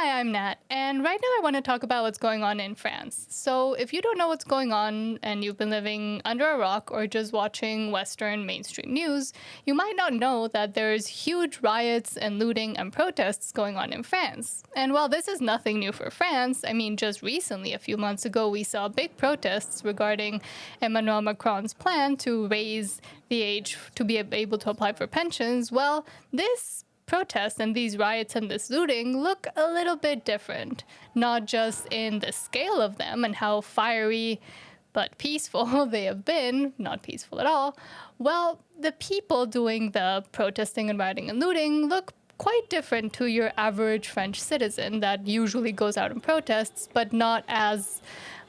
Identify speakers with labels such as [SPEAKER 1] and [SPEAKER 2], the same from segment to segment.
[SPEAKER 1] Hi, I'm Nat, and right now I want to talk about what's going on in France. So, if you don't know what's going on and you've been living under a rock or just watching Western mainstream news, you might not know that there's huge riots and looting and protests going on in France. And while this is nothing new for France, I mean, just recently, a few months ago, we saw big protests regarding Emanuel Macron's plan to raise the age to be able to apply for pensions. Well, this protests and these riots and this looting look a little bit different, not just in the scale of them and how fiery but peaceful they have been, not peaceful at all. Well, the people doing the protesting and rioting and looting look quite different to your average French citizen that usually goes out and protests, but not as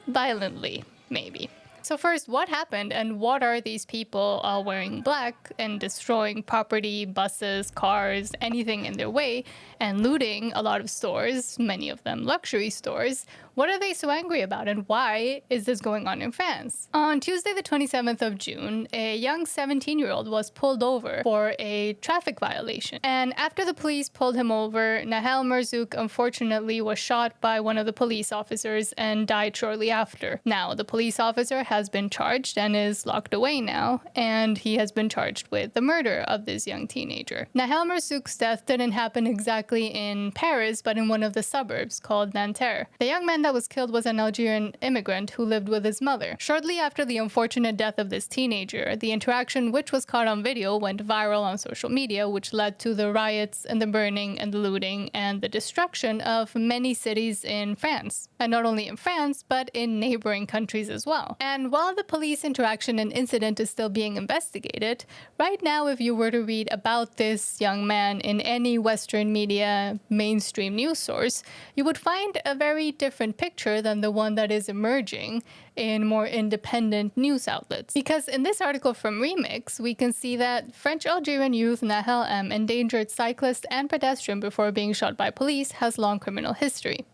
[SPEAKER 1] violently, maybe. So first, what happened and what are these people all wearing black and destroying property, buses, cars, anything in their way, and looting a lot of stores, many of them luxury stores? What are they so angry about and why is this going on in France? On Tuesday the 27th of June, a young 17-year-old was pulled over for a traffic violation. And after the police pulled him over, Nahel Merzouk unfortunately was shot by one of the police officers and died shortly after. Now, the police officer has been charged and is locked away now, and he has been charged with the murder of this young teenager. Nahel Merzouk's death didn't happen exactly in Paris, but in one of the suburbs called Nanterre. The young man that was killed was an Algerian immigrant who lived with his mother. Shortly after the unfortunate death of this teenager, the interaction which was caught on video went viral on social media, which led to the riots and the burning and the looting and the destruction of many cities in France. And not only in France, but in neighboring countries as well. And while the police interaction and incident is still being investigated, right now if you were to read about this young man in any Western media mainstream news source, you would find a very different picture than the one that is emerging in more independent news outlets. Because in this article from Remix, we can see that French-Algerian youth Nahel M endangered cyclist and pedestrian before being shot by police has long criminal history.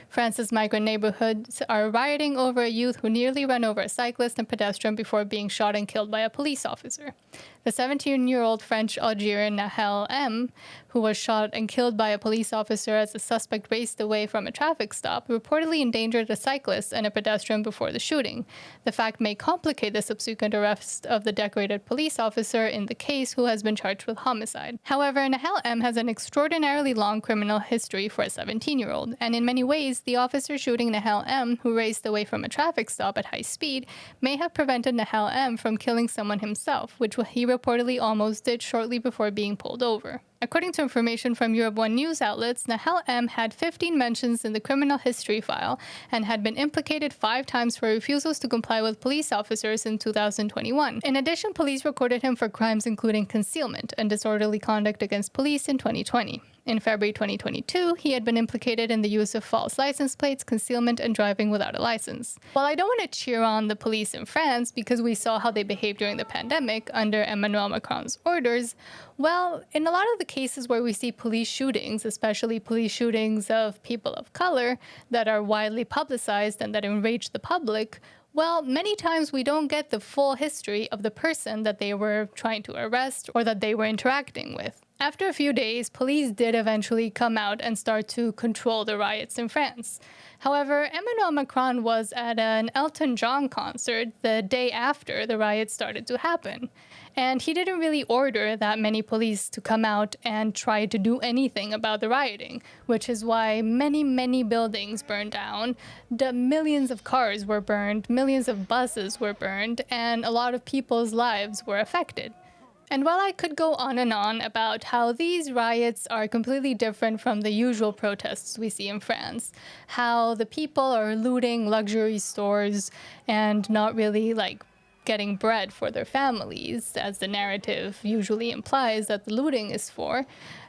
[SPEAKER 1] France's migrant neighborhoods are rioting over a youth who nearly ran over a cyclist and pedestrian before being shot and killed by a police officer. The 17-year-old French-Algerian Nahel M, who was shot and killed by a police officer as the suspect raced away from a traffic stop, reportedly endangered a cyclist and a pedestrian before the shooting. The fact may complicate the subsequent arrest of the decorated police officer in the case, who has been charged with homicide. However, Nahel M has an extraordinarily long criminal history for a 17-year-old, and in many ways, the officer shooting Nahel M, who raced away from a traffic stop at high speed, may have prevented Nahel M from killing someone himself, which he reportedly almost did shortly before being pulled over. According to information from Europe 1 news outlets, Nahel M had 15 mentions in the criminal history file and had been implicated 5 times for refusals to comply with police officers in 2021. In addition, police recorded him for crimes including concealment and disorderly conduct against police in 2020. In February 2022, he had been implicated in the use of false license plates, concealment, and driving without a license. While I don't want to cheer on the police in France because we saw how they behaved during the pandemic under Emmanuel Macron's orders, well, in a lot of the cases where we see police shootings, especially police shootings of people of color that are widely publicized and that enrage the public, well, many times we don't get the full history of the person that they were trying to arrest or that they were interacting with. After a few days, police did eventually come out and start to control the riots in France. However, Emmanuel Macron was at an Elton John concert the day after the riots started to happen. And he didn't really order that many police to come out and try to do anything about the rioting, which is why many buildings burned down, millions of cars were burned, millions of buses were burned, and a lot of people's lives were affected. And while I could go on and on about how these riots are completely different from the usual protests we see in France, how the people are looting luxury stores and not really getting bread for their families, as the narrative usually implies that the looting is for,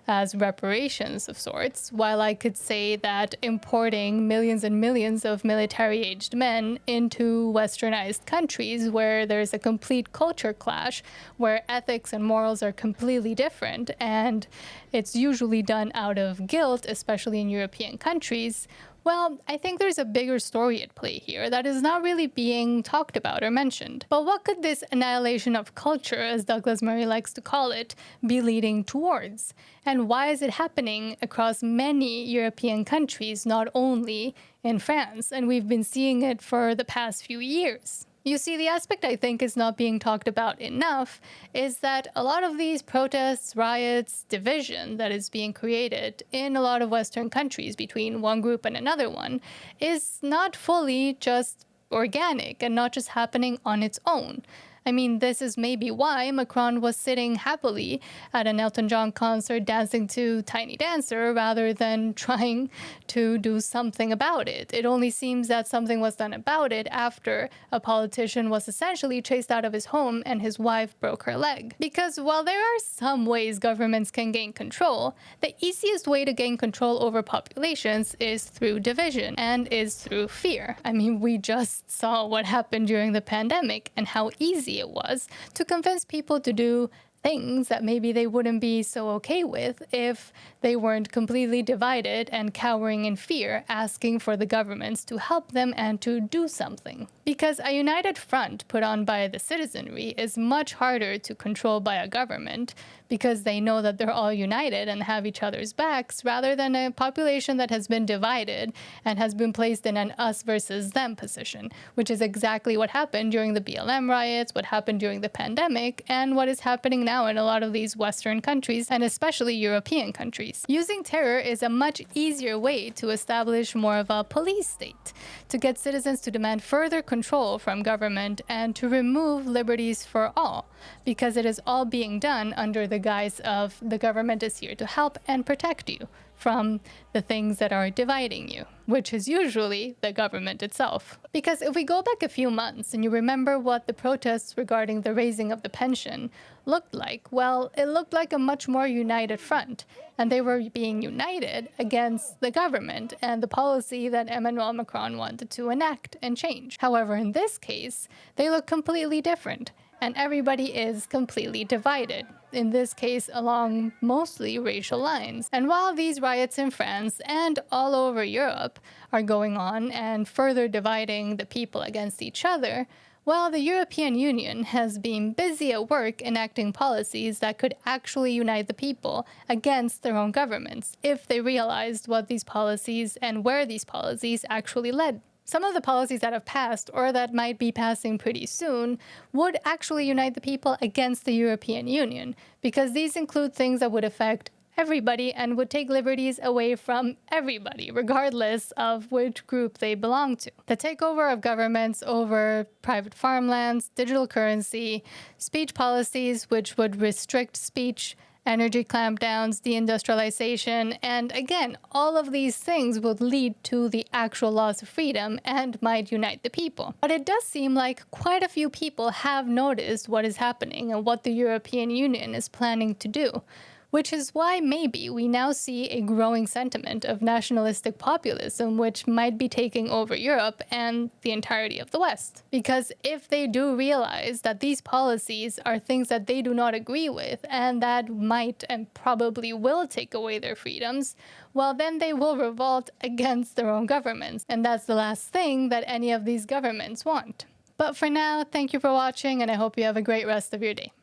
[SPEAKER 1] as reparations of sorts, while I could say that importing millions and millions of military-aged men into westernized countries where there's a complete culture clash, where ethics and morals are completely different, and it's usually done out of guilt, especially in European countries, Well, I think there's a bigger story at play here that is not really being talked about or mentioned. But what could this annihilation of culture, as Douglas Murray likes to call it, be leading towards? And why is it happening across many European countries, not only in France? And we've been seeing it for the past few years. You see, the aspect I think is not being talked about enough is that a lot of these protests, riots, division that is being created in a lot of Western countries between one group and another one is not fully just organic and not just happening on its own. I mean, this is maybe why Macron was sitting happily at an Elton John concert dancing to Tiny Dancer rather than trying to do something about it. It only seems that something was done about it after a politician was essentially chased out of his home and his wife broke her leg. Because while there are some ways governments can gain control, the easiest way to gain control over populations is through division and is through fear. I mean, we just saw what happened during the pandemic and how easy it was to convince people to do things that maybe they wouldn't be so okay with if they weren't completely divided and cowering in fear, asking for the governments to help them and to do something. Because a united front put on by the citizenry is much harder to control by a government because they know that they're all united and have each other's backs, rather than a population that has been divided and has been placed in an us versus them position, which is exactly what happened during the BLM riots, what happened during the pandemic, and what is happening now in a lot of these Western countries, and especially European countries. Using terror is a much easier way to establish more of a police state, to get citizens to demand further control from government and to remove liberties for all, because it is all being done under the guise of the government is here to help and protect you from the things that are dividing you, which is usually the government itself. Because if we go back a few months and you remember what the protests regarding the raising of the pension looked like, well, it looked like a much more united front, and they were being united against the government and the policy that Emanuel Macron wanted to enact and change. However, in this case, they look completely different, and everybody is completely divided, in this case along mostly racial lines. And while these riots in France and all over Europe are going on and further dividing the people against each other, well, the European Union has been busy at work enacting policies that could actually unite the people against their own governments if they realized what these policies and where these policies actually led. Some of the policies that have passed or that might be passing pretty soon would actually unite the people against the European Union, because these include things that would affect everybody and would take liberties away from everybody, regardless of which group they belong to. The takeover of governments over private farmlands, digital currency, speech policies which would restrict speech, energy clampdowns, deindustrialization, and again, all of these things would lead to the actual loss of freedom and might unite the people. But it does seem like quite a few people have noticed what is happening and what the European Union is planning to do, which is why maybe we now see a growing sentiment of nationalistic populism which might be taking over Europe and the entirety of the West. Because if they do realize that these policies are things that they do not agree with and that might and probably will take away their freedoms, well, then they will revolt against their own governments. And that's the last thing that any of these governments want. But for now, thank you for watching, and I hope you have a great rest of your day.